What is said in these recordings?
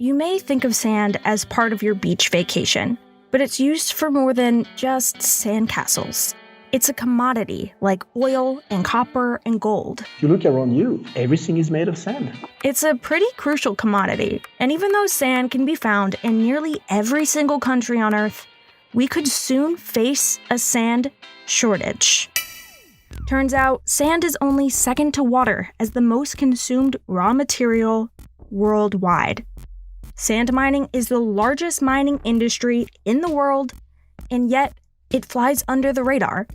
You may think of sand as part of your beach vacation, but it's used for more than just sandcastles. It's a commodity like oil and copper and gold. If you look around you, everything is made of sand. It's a pretty crucial commodity, and even though sand can be found in nearly every single country on Earth, we could soon face a sand shortage. Turns out, sand is only second to water as the most consumed raw material worldwide. Sand mining is the largest mining industry in the world, and yet it flies under the radar,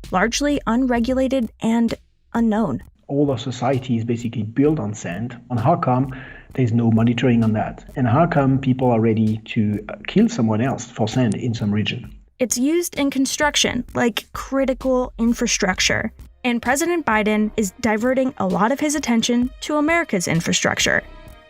largely unregulated and unknown. All our society is basically built on sand. And how come there's no monitoring on that? And how come people are ready to kill someone else for sand in some region? It's used in construction, like critical infrastructure. And President Biden is diverting a lot of his attention to America's infrastructure.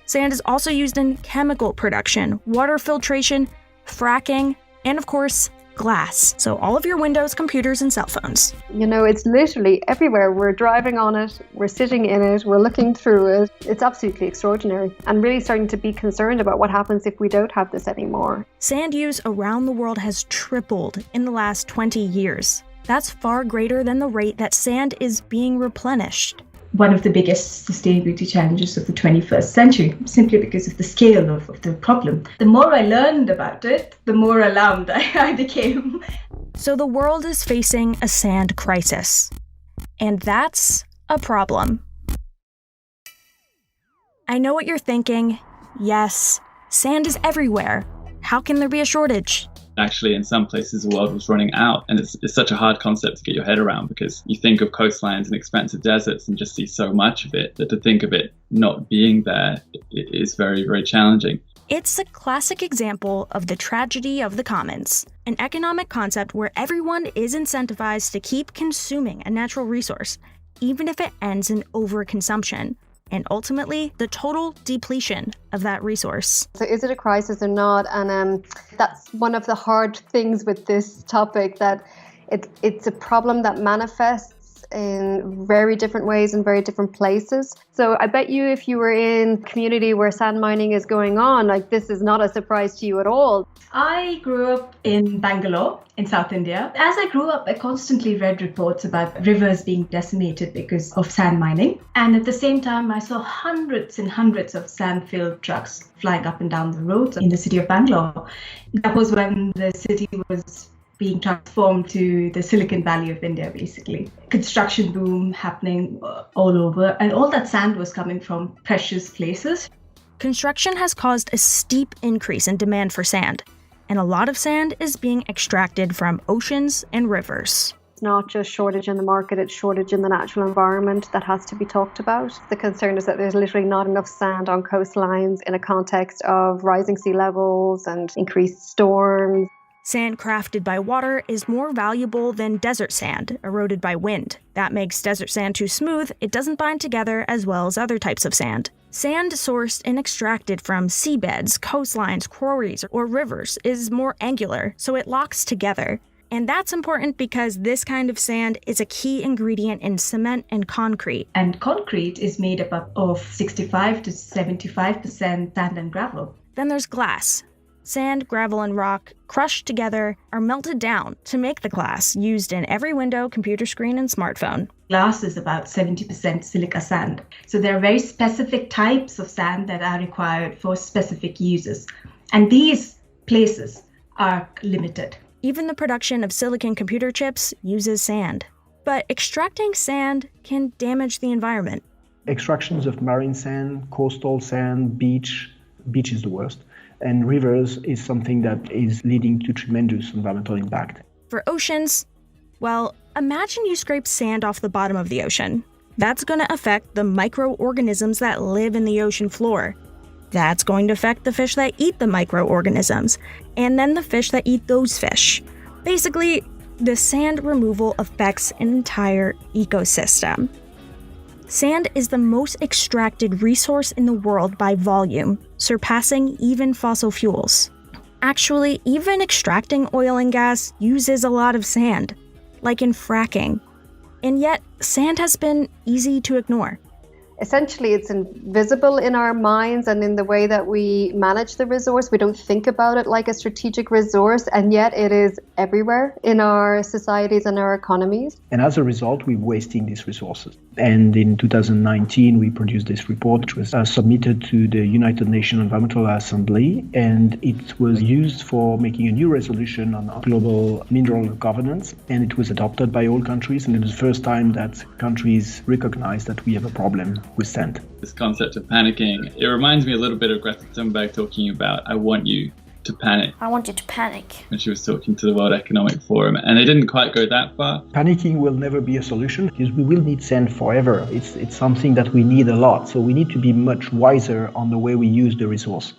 Sand is also used in chemical production, water filtration, fracking, and of course, glass. So all of your windows, computers, and cell phones. You know, it's literally everywhere. We're driving on it, we're sitting in it, we're looking through it. It's absolutely extraordinary. And really starting to be concerned about what happens if we don't have this anymore. Sand use around the world has tripled in the last 20 years. That's far greater than the rate that sand is being replenished. One of the biggest sustainability challenges of the 21st century, simply because of the scale of the problem. The more I learned about it, the more alarmed I became. So the world is facing a sand crisis. And that's a problem. I know what you're thinking. Yes, sand is everywhere. How can there be a shortage? Actually, in some places, the world was running out. And it's such a hard concept to get your head around because you think of coastlines and expansive deserts and just see so much of it that to think of it not being there is very, very challenging. It's a classic example of the tragedy of the commons, an economic concept where everyone is incentivized to keep consuming a natural resource, even if it ends in overconsumption. And ultimately, the total depletion of that resource. So is it a crisis or not? And that's one of the hard things with this topic, that it's a problem that manifests in very different ways in very different places. So I bet you if you were in a community where sand mining is going on, like this is not a surprise to you at all. I grew up in Bangalore in South India. As I grew up, I constantly read reports about rivers being decimated because of sand mining. And at the same time, I saw hundreds and hundreds of sand-filled trucks flying up and down the roads in the city of Bangalore. That was when the city was being transformed to the Silicon Valley of India, basically. Construction boom happening all over, and all that sand was coming from precious places. Construction has caused a steep increase in demand for sand, and a lot of sand is being extracted from oceans and rivers. It's not just shortage in the market, it's shortage in the natural environment that has to be talked about. The concern is that there's literally not enough sand on coastlines in a context of rising sea levels and increased storms. Sand crafted by water is more valuable than desert sand, eroded by wind. That makes desert sand too smooth, it doesn't bind together as well as other types of sand. Sand sourced and extracted from seabeds, coastlines, quarries, or rivers is more angular, so it locks together. And that's important because this kind of sand is a key ingredient in cement and concrete. And concrete is made up of 65 to 75% sand and gravel. Then there's glass. Sand, gravel, and rock, crushed together, are melted down to make the glass used in every window, computer screen, and smartphone. Glass is about 70% silica sand. So there are very specific types of sand that are required for specific uses. And these places are limited. Even the production of silicon computer chips uses sand. But extracting sand can damage the environment. Extractions of marine sand, coastal sand, beach is the worst. And rivers is something that is leading to tremendous environmental impact. For oceans, well, imagine you scrape sand off the bottom of the ocean. That's going to affect the microorganisms that live in the ocean floor. That's going to affect the fish that eat the microorganisms, and then the fish that eat those fish. Basically, the sand removal affects an entire ecosystem. Sand is the most extracted resource in the world by volume, surpassing even fossil fuels. Actually, even extracting oil and gas uses a lot of sand, like in fracking. And yet, sand has been easy to ignore. essentially it's invisible in our minds and in the way that we manage the resource. We don't think about it like a strategic resource, and yet it is everywhere in our societies and our economies. And as a result, we're wasting these resources. And in 2019, we produced this report, which was submitted to the United Nations Environmental Assembly, and it was used for making a new resolution on global mineral governance, and it was adopted by all countries, and it was the first time that countries recognized that we have a problem with sand. This concept of panicking, it reminds me a little bit of Greta Thunberg talking about, I want you to panic. I want you to panic. When she was talking to the World Economic Forum, and they didn't quite go that far. Panicking will never be a solution because we will need sand forever. It's something that we need a lot, so we need to be much wiser on the way we use the resource.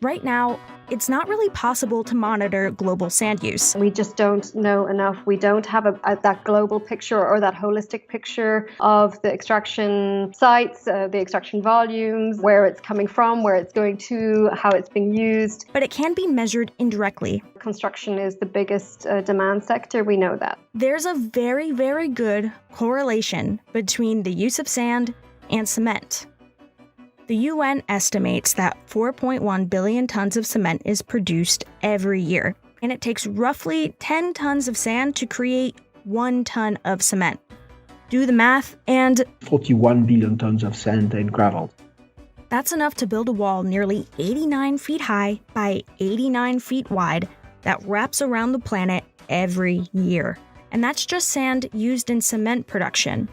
Right now, it's not really possible to monitor global sand use. We just don't know enough. We don't have that global picture or that holistic picture of the extraction sites, the extraction volumes, where it's coming from, where it's going to, how it's being used. But it can be measured indirectly. Construction is the biggest demand sector. We know that. There's a very, very good correlation between the use of sand and cement. The UN estimates that 4.1 billion tons of cement is produced every year, and it takes roughly 10 tons of sand to create 1 ton of cement. Do the math, and 41 billion tons of sand and gravel. That's enough to build a wall nearly 89 feet high by 89 feet wide that wraps around the planet every year. And that's just sand used in cement production.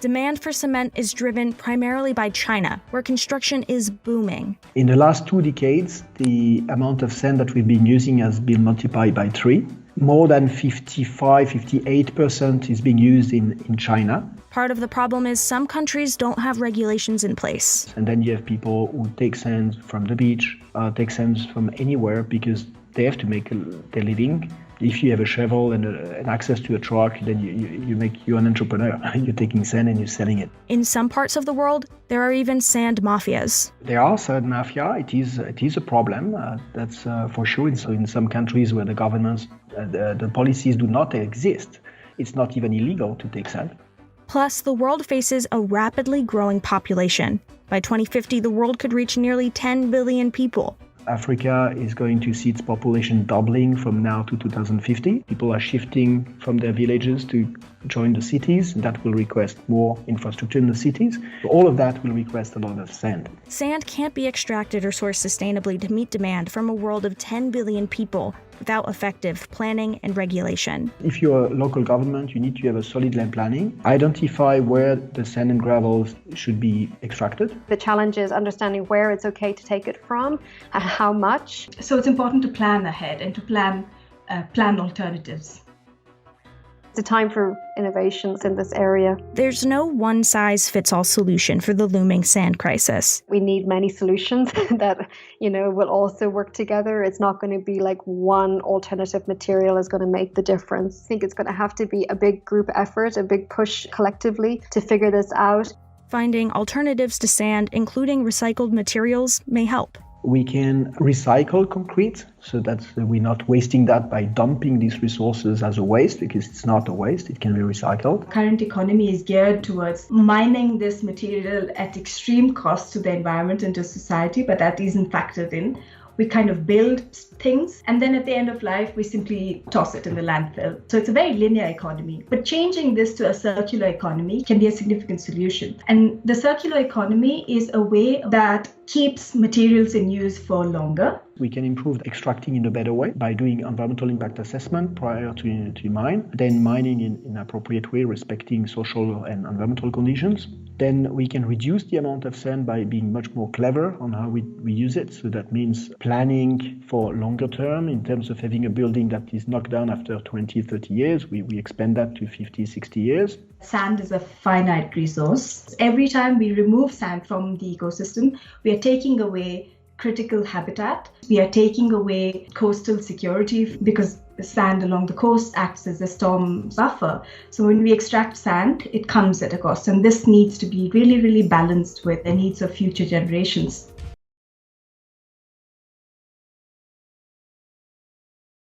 Demand for cement is driven primarily by China, where construction is booming. In the last 2 decades, the amount of sand that we've been using has been multiplied by 3. More than 58% is being used in China. Part of the problem is some countries don't have regulations in place. And then you have people who take sand from the beach, take sand from anywhere because they have to make their living. If you have a shovel and access to a truck, then you're an entrepreneur. You're taking sand and you're selling it. In some parts of the world, there are even sand mafias. There are sand mafia. It is a problem. That's for sure. So in some countries where the governments, the policies do not exist, it's not even illegal to take sand. Plus, the world faces a rapidly growing population. By 2050, the world could reach nearly 10 billion people. Africa is going to see its population doubling from now to 2050. People are shifting from their villages to join the cities. That will request more infrastructure in the cities. All of that will request a lot of sand. Sand can't be extracted or sourced sustainably to meet demand from a world of 10 billion people without effective planning and regulation. If you're a local government, you need to have a solid land planning, identify where the sand and gravel should be extracted. The challenge is understanding where it's okay to take it from and how much. So it's important to plan ahead and to plan alternatives. It's a time for innovations in this area. There's no one-size-fits-all solution for the looming sand crisis. We need many solutions that, will also work together. It's not going to be like one alternative material is going to make the difference. I think it's going to have to be a big group effort, a big push collectively to figure this out. Finding alternatives to sand, including recycled materials, may help. We can recycle concrete so that we're not wasting that by dumping these resources as a waste, because it's not a waste, it can be recycled. Current economy is geared towards mining this material at extreme cost to the environment and to society, but that isn't factored in. We kind of build things, and then at the end of life, we simply toss it in the landfill. So it's a very linear economy. But changing this to a circular economy can be a significant solution. And the circular economy is a way that keeps materials in use for longer. We can improve extracting in a better way by doing environmental impact assessment prior to mine, then mining in an appropriate way, respecting social and environmental conditions. Then we can reduce the amount of sand by being much more clever on how we use it. So that means planning for longer term in terms of having a building that is knocked down after 20, 30 years. We expand that to 50, 60 years. Sand is a finite resource. Every time we remove sand from the ecosystem, we are taking away critical habitat. We are taking away coastal security because the sand along the coast acts as a storm buffer. So when we extract sand, it comes at a cost. And this needs to be really, really balanced with the needs of future generations.